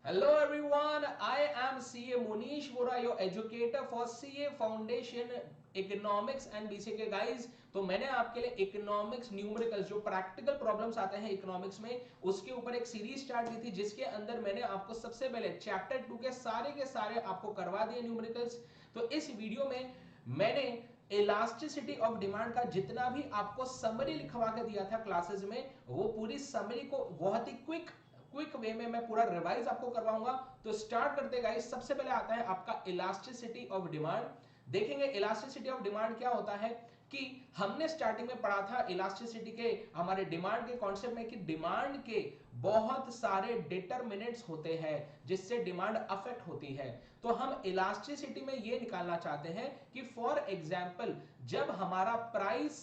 Hello everyone, I am CA Munish Vora, your educator for CA Foundation economics and BCK guys. तो मैंने आपके लिए economics numericals जो practical problems आते हैं इकोनॉमिक्स में उसके ऊपर एक सीरीज स्टार्ट की थी, जिसके अंदर मैंने आपको सबसे पहले चैप्टर 2 के सारे आपको करवा दिए न्यूमेरिकल्स। तो इस वीडियो में मैंने इलास्टिसिटी ऑफ डिमांड का जितना भी आपको समरी लिखवा के दिया था क्लासेस में, वो पूरी समरी को बहुत ही क्विक वे में मैं पूरा रिवाइज आपको करवाऊंगा। तो स्टार्ट करते गाइस। सबसे पहले आता है आपका इलास्टिसिटी ऑफ डिमांड। देखेंगे इलास्टिसिटी ऑफ डिमांड क्या होता है कि हमने स्टार्टिंग में पढ़ा था इलास्टिसिटी के हमारे डिमांड के कॉन्सेप्ट में कि डिमांड के बहुत सारे डिटरमिनेंट्स होते हैं जिससे डिमांड अफेक्ट होती है। तो हम इलास्टिसिटी में ये निकालना चाहते हैं कि फॉर एग्जांपल जब हमारा प्राइस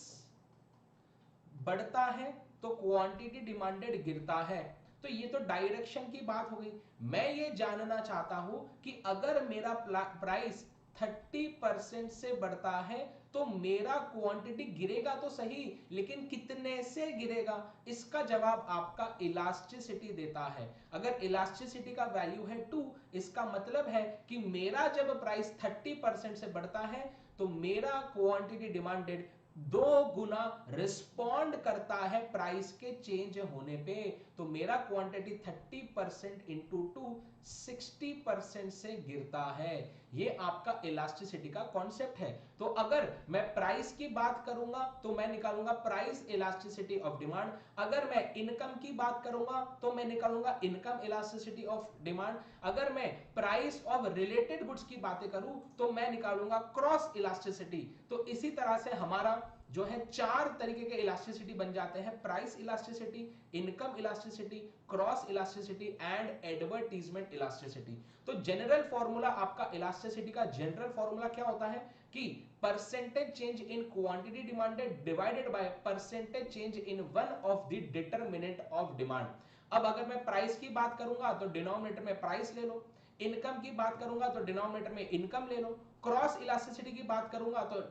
बढ़ता है तो क्वांटिटी डिमांडेड गिरता है। तो ये तो डायरेक्शन की बात हो गई। मैं ये जानना चाहता हूं कि अगर मेरा प्राइस 30% से बढ़ता है तो मेरा क्वांटिटी गिरेगा तो सही, लेकिन कितने से गिरेगा, इसका जवाब आपका इलास्टिसिटी देता है। अगर इलास्टिसिटी का वैल्यू है 2, इसका मतलब है कि मेरा जब प्राइस 30% से बढ़ता है तो मेरा क्वांटिटी डिमांडेड 2 गुना रिस्पॉन्ड करता है प्राइस के चेंज होने पे। तो मेरा क्वांटिटी 30% इंटू 2 60% से गिरता है। ये आपका इलास्टिसिटी का कॉन्सेप्ट है। तो अगर मैं प्राइस की बात करूंगा तो मैं निकालूंगा प्राइस इलास्टिसिटी ऑफ डिमांड। अगर मैं इनकम की बात करूंगा तो मैं निकालूंगा इनकम इलास्टिसिटी ऑफ डिमांड। अगर मैं प्राइस ऑफ रिलेटेड गुड्स की बातें करूं तो मैं निकालूंगा क्रॉस इलास्टिसिटी। तो इसी तरह से हमारा जो है 4 तरीके के इलास्टिसिटी बन जाते हैं: price elasticity, income elasticity, cross elasticity and advertisement elasticity. तो जनरल फॉर्मूला आपका इलास्टिसिटी का जनरल फॉर्मूला क्या होता है कि percentage change in quantity demanded divided by percentage change in one of the determinant of demand. अब अगर मैं प्राइस की बात करूंगा तो डिनोमिनेटर में प्राइस ले लो, इनकम की बात करूंगा तो डिनोमिनेटर में इनकम ले लो, क्रॉस इलास्टिसिटी की बात करूंगा तो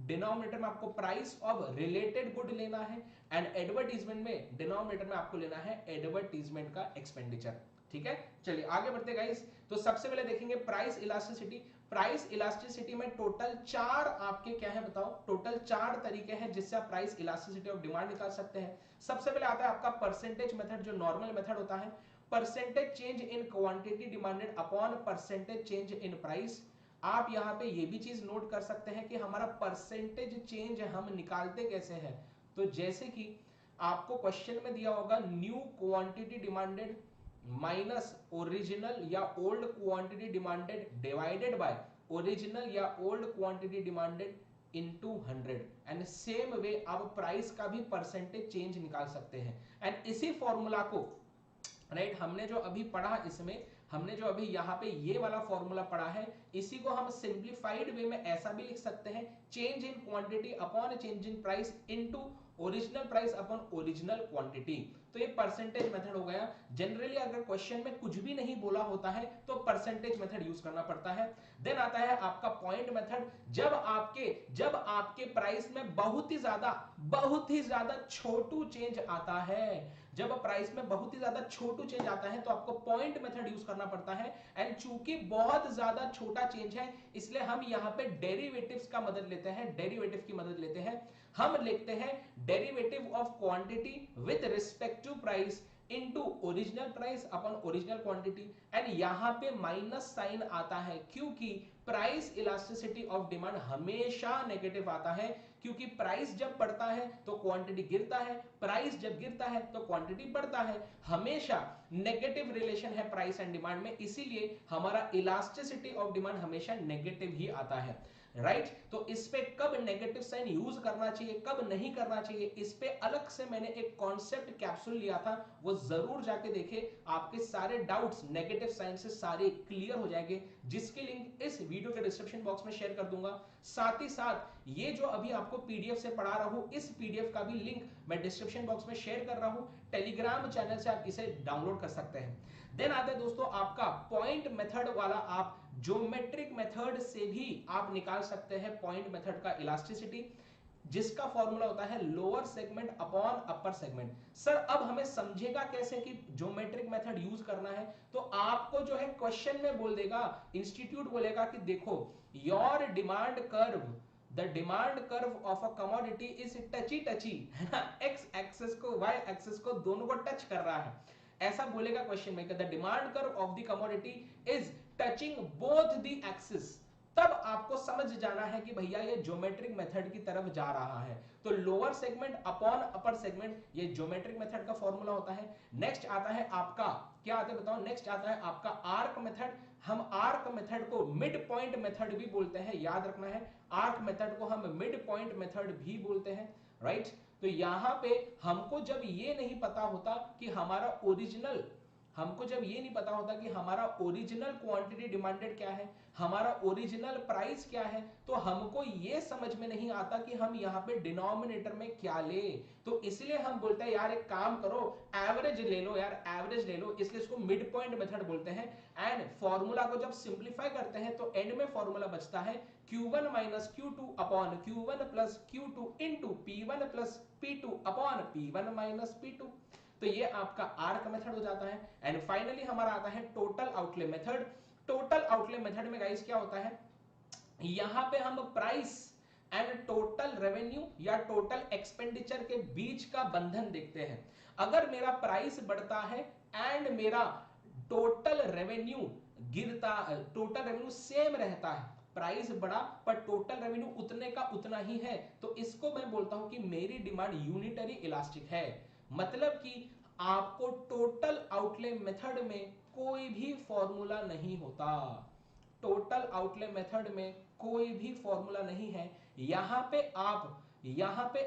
डिनोमिनेटर में आपको प्राइस ऑफ रिलेटेड गुड लेना है, एंड एडवर्टीजमेंट में डिनोमिनेटर में आपको लेना है एडवर्टीजमेंट का एक्सपेंडिचर। ठीक है, चलिए आगे बढ़ते गाइस। तो सबसे पहले देखेंगे प्राइस इलास्टिसिटी। प्राइस इलास्टिसिटी में टोटल 4 आपके क्या है बताओ, टोटल 4 तरीके हैं जिससे आप प्राइस इलास्टिसिटी ऑफ डिमांड निकाल सकते हैं। सबसे पहले आता है आपका परसेंटेज मेथड, जो नॉर्मल मेथड होता है। Percentage change in quantity demanded upon percentage change in price. आप यहां पे ये भी चीज नोट कर सकते हैं कि हमारा परसेंटेज चेंज हम निकालते कैसे हैं। तो जैसे कि आपको क्वेश्चन में दिया होगा new quantity demanded minus original या old quantity demanded divided by original या old quantity demanded into 100। And same way आप प्राइस का भी परसेंटेज चेंज निकाल सकते हैं। एंड इसी फॉर्मूला को राइट हमने जो अभी पढ़ा, इसमें हमने जो अभी यहाँ पे ये वाला फॉर्मूला पढ़ा है, इसी को हम सिंप्लीफाइड वे में ऐसा भी लिख सकते हैं: change in quantity upon change in price into original price upon original quantity. तो ये परसेंटेज मेथड हो गया। जनरली अगर क्वेश्चन में कुछ भी नहीं बोला होता है तो परसेंटेज मेथड यूज करना पड़ता है। देन आता है आपका पॉइंट मेथड। जब आपके प्राइस में बहुत ही ज्यादा छोटू चेंज आता है, जब प्राइस में बहुत ही ज्यादा छोटू चेंज आता है तो आपको पॉइंट मेथड यूज करना पड़ता है। एंड चूंकि बहुत ज्यादा छोटा चेंज है इसलिए हम यहां पे डेरिवेटिव्स का मदद लेते हैं, डेरिवेटिव की मदद लेते हैं। हम लिखते हैं derivative of quantity with respect to price into original price upon original quantity. And यहां पे माइनस साइन आता है क्योंकि प्राइस इलास्टिसिटी ऑफ डिमांड हमेशा नेगेटिव आता है, क्योंकि प्राइस जब बढ़ता है तो क्वांटिटी गिरता है, प्राइस जब गिरता है तो क्वांटिटी बढ़ता है। हमेशा नेगेटिव रिलेशन है प्राइस एंड डिमांड में, इसीलिए हमारा इलास्टिसिटी ऑफ डिमांड हमेशा नेगेटिव ही आता है। राइट तो इस पे कब नेगेटिव साइन यूज करना चाहिए कब नहीं करना चाहिए, इस पे अलग से मैंने एक कॉन्सेप्ट कैप्सूल लिया था, वो जरूर जाके देखें। आपके सारे डाउट्स नेगेटिव साइन से सारे क्लियर हो जाएंगे, जिसके लिंक इस वीडियो के डिस्क्रिप्शन बॉक्स में शेयर कर दूंगा। साथ ही साथ ये जो अभी आपको पीडीएफ से पढ़ा रहा हूं, इस पीडीएफ का भी लिंक मैं डिस्क्रिप्शन बॉक्स में शेयर कर रहा हूं। टेलीग्राम चैनल से आप इसे डाउनलोड कर सकते हैं। देन आता है दोस्तों आपका पॉइंट मेथड वाला। आप ज्योमेट्रिक मेथड से भी आप निकाल सकते हैं पॉइंट मेथड का इलास्टिसिटी। जिसका फॉर्मूला होता है lower segment upon upper segment. Sir अब हमें समझेगा कैसे कि ज्योमेट्रिक मेथड यूज करना है? तो आपको जो है क्वेश्चन में बोल देगा, इंस्टीट्यूट बोलेगा कि देखो your demand curve, the demand curve of a commodity is टची है ना, एक्स एक्सिस को वाई एक्सिस को दोनों को टच कर रहा है, ऐसा बोलेगा क्वेश्चन में, the demand curve of the commodity is touching both the axis. तब आपको समझ जाना है कि भैया ये ज्योमेट्रिक मेथड की तरफ जा रहा है। तो lower segment upon upper segment ये ज्योमेट्रिक मेथड का फॉर्मूला होता है। नेक्स्ट आता है आपका, क्या आता है बताओ, नेक्स्ट आता है आपका आर्क मेथड। हम आर्क मेथड को मिड पॉइंट मेथड भी बोलते हैं, याद रखना है, आर्क मेथड को हम मिड पॉइंट मेथड भी बोलते हैं, राइट। तो यहां पे हमको जब ये नहीं पता होता कि हमारा ओरिजिनल, हमको जब ये नहीं पता होता कि हमारा ओरिजिनल क्वांटिटी डिमांडेड क्या है, हमारा ओरिजिनल प्राइस क्या है, तो हमको ये समझ में नहीं आता कि हम यहाँ पे डिनोमिनेटर में क्या ले। तो इसलिए हम बोलते हैं यार एक काम करो, एवरेज ले लो यार, एवरेज ले लो, इसलिए इसको मिड पॉइंट मेथड बोलते हैं। एंड फॉर्मूला को जब सिंप्लीफाई करते हैं तो एंड में फॉर्मूला बचता है Q1 minus Q2 upon Q1 plus Q2 into P1 plus P2 upon P1 minus P2। तो ये आपका आर्क मेथड हो जाता है। एंड फाइनली हमारा आता है total outlay method. Total outlay method में गाइस क्या होता है, यहां पे हम प्राइस एंड टोटल रेवेन्यू या टोटल एक्सपेंडिचर के बीच का बंधन देखते हैं। अगर मेरा प्राइस बढ़ता है एंड मेरा टोटल रेवेन्यू गिरता, टोटल रेवेन्यू सेम रहता है, प्राइस बढ़ा पर टोटल रेवेन्यू उतने का उतना ही है, तो इसको मैं बोलता हूं कि मेरी डिमांड यूनिटरी इलास्टिक है। मतलब कि आपको टोटल आउटले मेथड में कोई भी फॉर्मूला नहीं होता, टोटल आउटले मेथड में कोई भी फॉर्मूला नहीं है। यहां पे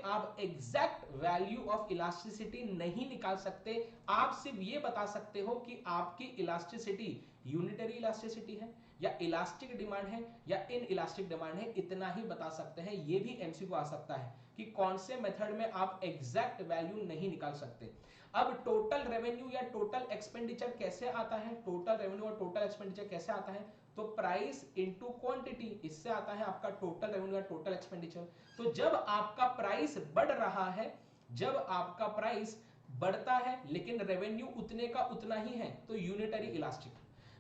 आप एग्जैक्ट वैल्यू ऑफ इलास्टिसिटी नहीं निकाल सकते। आप सिर्फ ये बता सकते हो कि आपकी इलास्टिसिटी यूनिटरी इलास्टिसिटी है या इलास्टिक डिमांड है या इन इलास्टिक डिमांड है, इतना ही बता सकते हैं। ये भी एमसीक्यू आ सकता है कि कौन से मेथड में आप एग्जैक्ट वैल्यू नहीं निकाल सकते। अब टोटल रेवेन्यू या टोटल एक्सपेंडिचर कैसे आता है, टोटल रेवेन्यू और टोटल एक्सपेंडिचर कैसे आता है, तो प्राइस इनटू क्वांटिटी, इससे आता है आपका टोटल रेवेन्यू या टोटल एक्सपेंडिचर। तो जब आपका प्राइस बढ़ रहा है, जब आपका प्राइस बढ़ता है लेकिन रेवेन्यू उतने का उतना ही है, तो यूनिटरी इलास्टिक।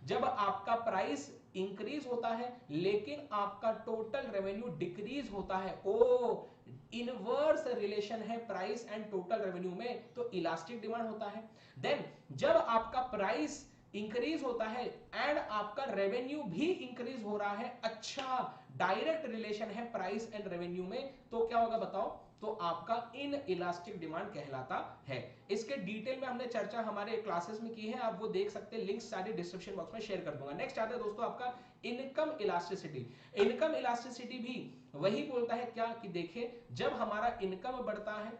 जब आपका प्राइस इंक्रीज होता है लेकिन आपका टोटल रेवेन्यू डिक्रीज होता है, ओ इनवर्स रिलेशन है प्राइस एंड टोटल रेवेन्यू में, तो इलास्टिक डिमांड होता है। देन जब आपका प्राइस इंक्रीज होता है एंड आपका रेवेन्यू भी इंक्रीज हो रहा है, अच्छा डायरेक्ट रिलेशन है प्राइस एंड रेवेन्यू में, तो क्या होगा बताओ, तो आपका इन इलास्टिक डिमांड कहलाता है। इसके डिटेल में हमने चर्चा हमारे क्लासेस में की है, आप वो देख सकते हैं, लिंक्स सारे डिस्क्रिप्शन बॉक्स में शेयर कर दूंगा। नेक्स्ट आता है दोस्तों आपका इनकम इलास्टिसिटी। इनकम इलास्टिसिटी भी वही बोलता है क्या कि देखिए जब हमारा इनकम बढ़ता है,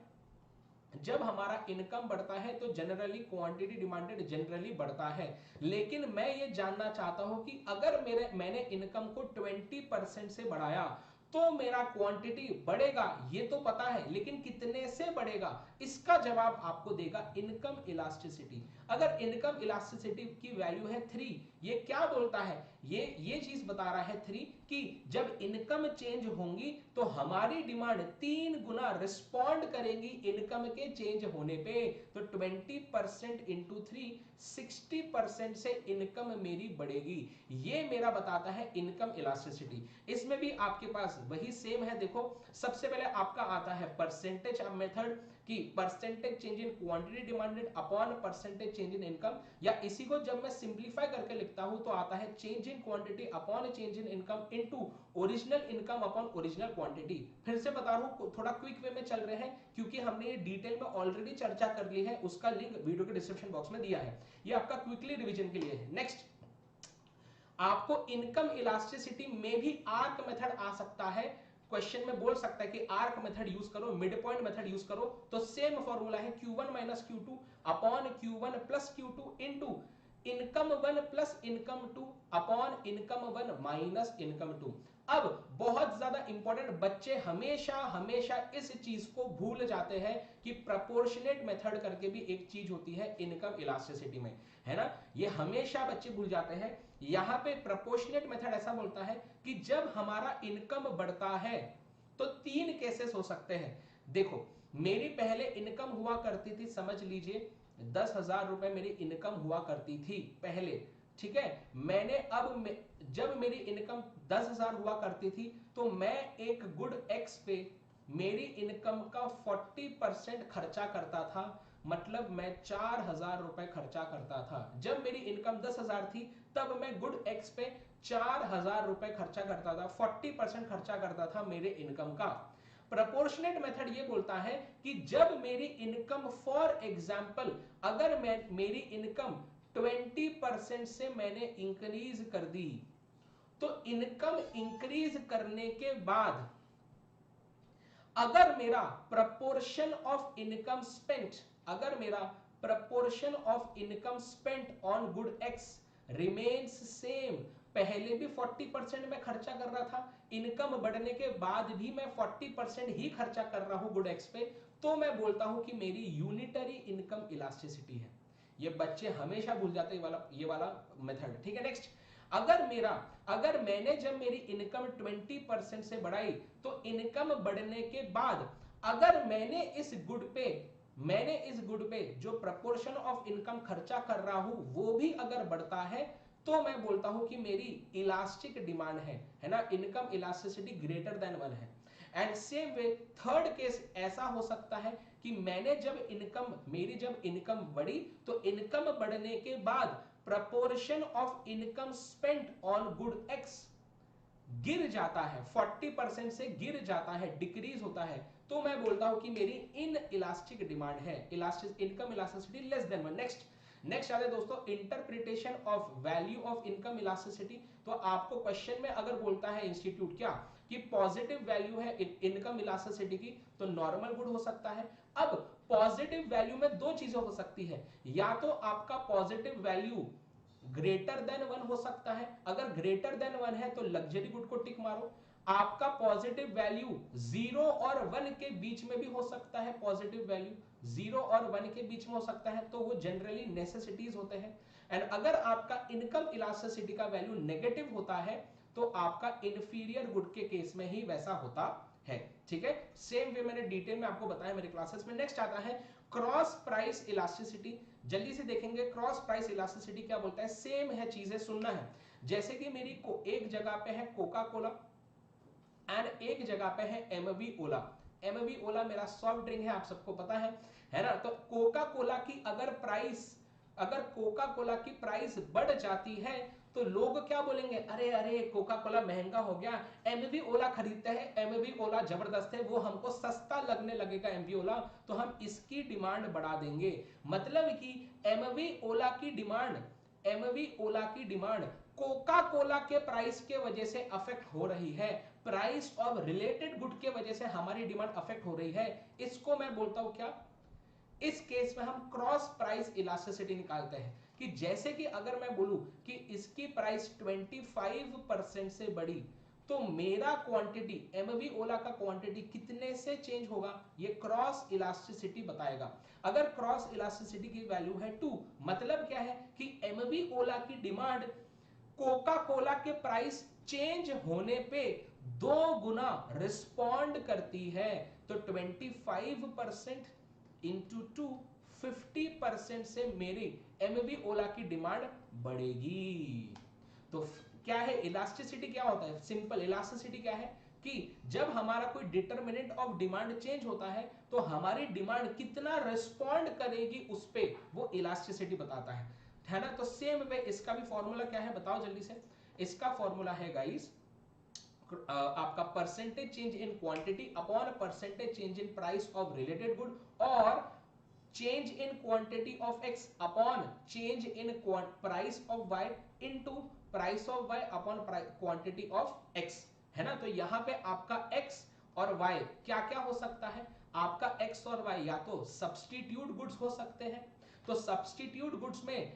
जब हमारा इनकम बढ़ता है तो जनरली क्वांटिटी डिमांडेड जनरली बढ़ता है। लेकिन मैं ये जानना चाहता हूं कि अगर मैंने इनकम को 20% से बढ़ाया तो मेरा क्वांटिटी बढ़ेगा, ये तो पता है, लेकिन कितने से बढ़ेगा, इसका जवाब आपको देगा इनकम इलास्टिसिटी। अगर इनकम इलास्टिसिटी की वैल्यू है 3, ये क्या बोलता है, ये चीज बता रहा है 3 कि जब इनकम चेंज होंगी तो हमारी डिमांड 3 गुना रिस्पॉन्ड करेंगी इनकम के चेंज होने पे। तो 20% इंटू 3 60% से इनकम मेरी बढ़ेगी, ये मेरा बताता है इनकम इलास्टिसिटी। इसमें भी आपके पास वही सेम है, देखो सबसे पहले आपका आता है परसेंटेज मेथड कि percentage change in quantity demanded upon percentage change in income, या इसी को जब मैं सिंपलीफाई करके लिखता हूं तो आता है change in quantity upon change in income into original income upon original quantity. फिर से बता रहा हूं, थोड़ा क्विक वे में चल रहे हैं क्योंकि हमने ये डिटेल में ऑलरेडी चर्चा कर ली है, उसका लिंक वीडियो के डिस्क्रिप्शन बॉक्स में दिया है, ये आपका क्विकली रिवीजन के लिए है। नेक्स्ट आपको इनकम इलास्टिसिटी में भी आर्क मेथड आ सकता है, क्वेश्चन में बोल सकता है कि आर्क मेथड यूज करो, मिड पॉइंट मेथड यूज करो, तो सेम फॉर्मूला है Q1 minus Q2 upon Q1 plus Q2 into income 1 plus income 2 upon income 1 minus income 2। अब बहुत ज्यादा इंपॉर्टेंट, बच्चे हमेशा हमेशा इस चीज को भूल जाते हैं कि प्रोपोर्शनेट मेथड करके भी एक चीज होती है इनकम इलास्टिसिटी में, है ना, ये हमेशा बच्चे भूल जाते हैं। यहां पे प्रोपोर्शनेट मेथड ऐसा बोलता है कि जब हमारा इनकम बढ़ता है तो 3 केसेस हो सकते हैं। देखो, मेरी पहले इनकम हुआ करती थी, समझ लीजिए 10,000 रुपए मेरी इनकम हुआ करती थी पहले, ठीक है। मैंने अब जब मेरी इनकम 10,000 हुआ करती थी तो मैं एक गुड एक्स पे मेरी इनकम का 40% खर्चा करता था, मतलब मैं 4,000 रुपए खर्चा करता था। जब मेरी इनकम 10,000 थी तब मैं गुड एक्स पे 4,000 रुपए खर्चा करता था, 40% खर्चा करता था मेरे इनकम का। प्रोपोर्शनेट मेथड ये बोलता है कि जब मेरी इनकम, फॉर एग्जांपल अगर मेरी इनकम 20% से मैंने इंक्रीज कर दी, तो इनकम इंक्रीज करने के बाद अगर मेरा प्रपोर्शन ऑफ इनकम स्पेंट, अगर मेरा proportion of income spent on good x remains same, पहले भी 40% में खर्चा कर रहा था, इनकम बढ़ने के बाद भी मैं 40% ही खर्चा कर रहा हूं गुड एक्स पे, तो मैं बोलता हूं कि मेरी यूनिटरी इनकम इलास्टिसिटी है। ये बच्चे हमेशा भूल जाते हैं ये वाला मेथड, ठीक है। नेक्स्ट, अगर मैंने जब मेरी इनकम 20% से बढ़ाई, तो इनकम बढ़ने के बाद अगर मैंने इस गुड पे जो प्रपोर्शन ऑफ इनकम खर्चा कर रहा हूं वो भी अगर बढ़ता है, तो मैं बोलता हूं कि मेरी इलास्टिक डिमांड है ना, इनकम इलास्टिसिटी ग्रेटर देन 1 है। And same way third case ऐसा हो सकता है कि मेरी जब इनकम बढ़ी, तो इनकम बढ़ने के बाद proportion of income spent on good x गिर जाता है, 40% से गिर जाता है, डिक्रीज होता है, तो मैं बोलता हूं कि मेरी इन इलास्टिक डिमांड है, income elasticity less than 1। Next आते हैं दोस्तों, interpretation of value of income elasticity. तो आपको क्वेश्चन में अगर बोलता है इंस्टीट्यूट क्या कि पॉजिटिव वैल्यू है इनकम इलास्टिसिटी की, तो नॉर्मल गुड हो सकता है। अब पॉजिटिव वैल्यू में दो चीजें हो सकती है, या तो आपका पॉजिटिव वैल्यू ग्रेटर देन 1 हो सकता है, अगर ग्रेटर देन 1 है तो लग्जरी गुड को टिक मारो। आपका पॉजिटिव वैल्यू 0 और 1 के बीच में भी हो सकता है, पॉजिटिव वैल्यू 0 और 1 के बीच में हो सकता है, तो वो जनरली नेसेसिटीज होते हैं। एंड अगर आपका इनकम इलास्टिसिटी का वैल्यू नेगेटिव होता है, तो आपका इंफीरियर गुड के केस में ही वैसा होता है, ठीक है। सेम वे मैंने डिटेल में आपको बताया मेरे क्लासेस में। नेक्स्ट आता है क्रॉस प्राइस इलास्टिसिटी। जल्दी से देखेंगे क्रॉस प्राइस इलास्टिसिटी क्या बोलता है, सेम है, चीजें सुनना है। जैसे कि मेरी एक जगह पे है कोका कोला एंड एक जगह पे है एमवी ओला। एमवी ओला मेरा सॉफ्ट ड्रिंक है, आप सबको पता है ना। तो कोका कोला की अगर कोका कोला की प्राइस बढ़ जाती है, तो लोग क्या बोलेंगे, अरे अरे कोका कोला महंगा हो गया, एमवी ओला खरीदते हैं, एमवी ओला जबरदस्त है, वो हमको सस्ता लगने लगेगा एमवी ओला, तो हम इसकी डिमांड बढ़ा देंगे। मतलब कि एमवी ओला की डिमांड कोका कोला के प्राइस के वजह से अफेक्ट हो रही है, प्राइस ऑफ रिलेटेड गुड के वजह से हमारी डिमांड अफेक्ट हो रही है। इसको मैं बोलता हूं क्या, इस केस में हम क्रॉस प्राइस इलास्टिसिटी निकालते हैं। कि जैसे कि अगर मैं बोलूं कि इसकी प्राइस 25% से बढ़ी, तो मेरा क्वांटिटी, एमवी ओला का क्वांटिटी कितने से चेंज होगा, ये क्रॉस इलास्टिसिटी बताएगा। अगर क्रॉस इलास्टिसिटी की वैल्यू है 2, मतलब क्या है कि एमवी ओला की डिमांड कोका कोला के प्राइस चेंज होने पे 2 गुना रिस्पॉन्ड करती है, तो 25% इंटू 2, 50% से मेरी एमवी ओला की डिमांड बढ़ेगी। तो क्या है इलास्टिसिटी, क्या होता है, सिंपल इलास्टिसिटी क्या है कि जब हमारा कोई डिटरमिनेंट ऑफ डिमांड चेंज होता है, तो हमारी डिमांड कितना रिस्पॉन्ड करेगी उस पे वो इलास्टिसिटी बताता है ना। तो सेम वे इसका भी फॉर्मूला क्या है, बताओ जल्दी से। इसका फॉर्मूला है गाइस आपका percentage change in quantity upon percentage change in price of related good, और change in quantity of x upon change in price of y into price of y upon quantity of x, है ना। तो यहां पे आपका x और y क्या क्या हो सकता है, आपका x और y या तो सब्स्टिट्यूट गुड्स हो सकते हैं, तो सब्स्टिट्यूट गुड्स में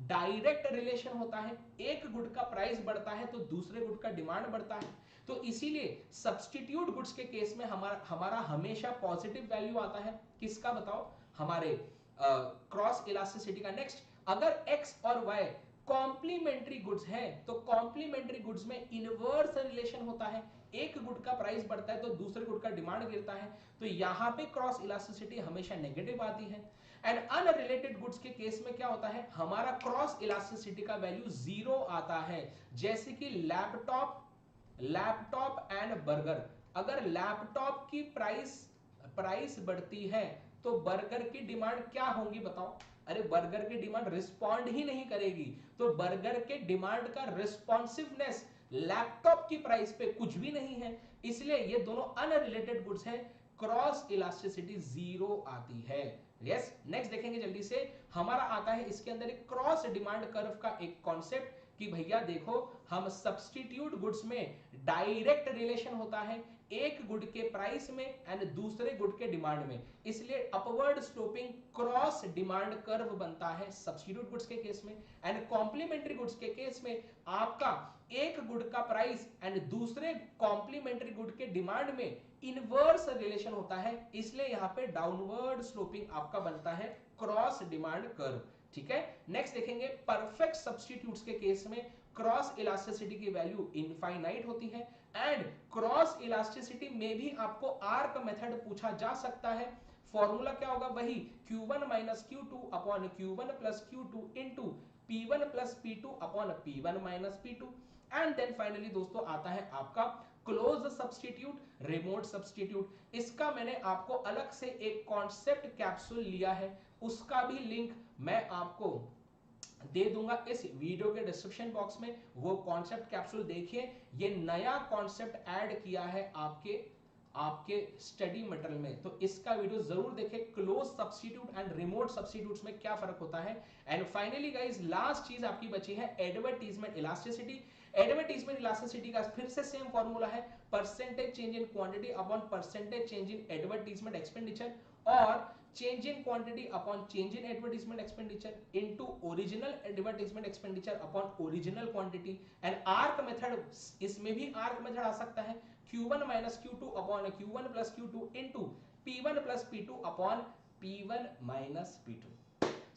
डायरेक्ट रिलेशन होता है, एक गुड का प्राइस बढ़ता है तो दूसरे गुड का डिमांड बढ़ता है, तो इसीलिए सब्स्टिट्यूट गुड्स के केस में हमारा हमेशा पॉजिटिव वैल्यू आता है, किसका बताओ, हमारे क्रॉस इलास्टिसिटी का। नेक्स्ट, अगर x और y कॉम्प्लीमेंट्री गुड्स है, तो कॉम्प्लीमेंट्री गुड्स में इनवर्स रिलेशन होता है, एक गुड का प्राइस बढ़ता है तो दूसरे गुड का डिमांड गिरता है, तो यहां पे क्रॉस इलास्टिसिटी हमेशा नेगेटिव आती है। एंड अनरिलेटेड गुड्स के केस में क्या होता है, हमारा क्रॉस इलास्टिसिटी का वैल्यू 0 आता है। जैसे कि लैपटॉप एंड बर्गर, अगर लैपटॉप की प्राइस बढ़ती है तो बर्गर की डिमांड क्या होगी बताओ? अरे बर्गर की डिमांड रिस्पॉन्ड ही नहीं करेगी, तो बर्गर के डिमांड का रिस्पॉन्सिवनेस लैपटॉप की प्राइस पे कुछ भी नहीं है, इसलिए ये दोनों अनरिलेटेड गुड्स हैं, क्रॉस इलास्टिसिटी 0 आती है। यस, नेक्स्ट देखेंगे जल्दी से, हमारा आता है इसके अंदर एक क्रॉस डिमांड कर्व का एक कॉन्सेप्ट कि भैया देखो, हम सब्स्टिट्यूट गुड्स में डायरेक्ट रिलेशन होता है एक गुड के प्राइस में एंड दूसरे गुड के डिमांड में, इसलिए upward sloping cross demand curve बनता है सब्स्टिट्यूट गुड्स के केस में। एंड कॉम्प्लीमेंट्री गुड्स के केस में आपका एक गुड का प्राइस एंड दूसरे कॉम्प्लीमेंट्री गुड के डिमांड में इनवर्स रिलेशन होता है, इसलिए यहां पे डाउनवर्ड स्लोपिंग आपका बनता है क्रॉस डिमांड कर्व। ठीक है, नेक्स्ट देखेंगे परफेक्ट सब्स्टिट्यूट्स के केस में क्रॉस इलास्टिसिटी की वैल्यू इनफाइनाइट होती है एंड क्रॉस इलास्टिसिटी में भी आपको आर्क मेथड पूछा जा सकता है। फॉर्मूला क्या होगा, वही Q1 minus Q2 upon Q1 plus Q2 into P1 plus P2 upon P1 minus P2। And then finally दोस्तों आता है आपका क्लोज सब्स्टिट्यूट, रिमोट सब्स्टिट्यूट। इसका मैंने आपको अलग से एक कॉन्सेप्ट कैप्सूल लिया है, उसका भी लिंक मैं आपको दे दूंगा इस वीडियो के डिस्क्रिप्शन बॉक्स में, वो कॉन्सेप्ट कैप्सूल देखिए। ये नया कॉन्सेप्ट ऐड किया है आपके स्टडी मटेरियल में, तो इसका वीडियो जरूर देखें, close substitute and remote substitutes में क्या फर्क होता है। एंड फाइनली गाइस लास्ट चीज आपकी बची है एडवर्टाइजमेंट इलास्टिसिटी। एडवर्टाइजमेंट इलास्टिसिटी का फिर से सेम फॉर्मूला है, percentage change in quantity upon percentage change in advertisement expenditure और change in quantity upon change in advertisement expenditure into original advertisement expenditure upon original quantity। and arc method, इसमें भी arc method आ सकता है Q1 minus Q2 upon Q1 plus Q2 into P1 plus P2 upon P1 minus P2।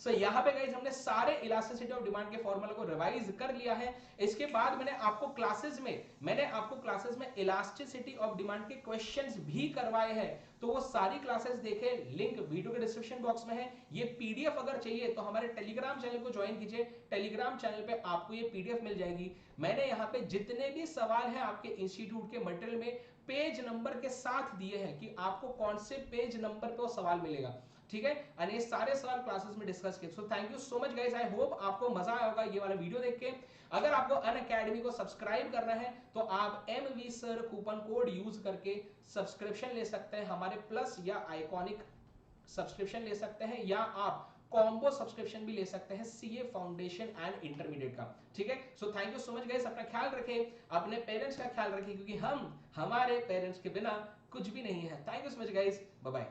सो यहाँ पे guys हमने सारे elasticity of demand के formula को रिवाइज कर लिया है। इसके बाद मैंने आपको क्लासेस में इलास्टिसिटी ऑफ डिमांड के क्वेश्चंस भी करवाए हैं, तो वो सारी क्लासेस देखें, लिंक वीडियो के डिस्क्रिप्शन बॉक्स में है। ये पीडीएफ अगर चाहिए तो हमारे टेलीग्राम चैनल को ज्वाइन कीजिए, टेलीग्राम चैनल पे आपको ये पीडीएफ मिल जाएगी। मैंने यहाँ पे जितने भी सवाल हैं आपके इंस्टीट्यूट के मटेरियल में पेज नंबर के साथ दिए हैं कि आपको कौन से पेज नंबर पे वो सवाल मिलेगा, ठीक है। और ये सारे सवाल क्लासेस में डिस्कस किए। So thank you so much guys, I hope आपको मजा आया होगा ये वाला वीडियो देख के। अगर आपको अनअकैडमी को सब्सक्राइब करना है तो आप MV sir coupon code use करके सब्सक्रिप्शन ले सकते हैं, हमारे प्लस या आइकॉनिक सब्सक्रिप्शन ले सकते हैं, या आप कॉम्बो सब्सक्रिप्शन भी ले सकते हैं सीए फाउंडेशन एंड इंटरमीडिएट का, ठीक है। So thank you so much guys, अपना ख्याल रखें, अपने पेरेंट्स का ख्याल रखें, क्योंकि हम हमारे पेरेंट्स के बिना कुछ भी नहीं है। Thank you so much guys, bye bye.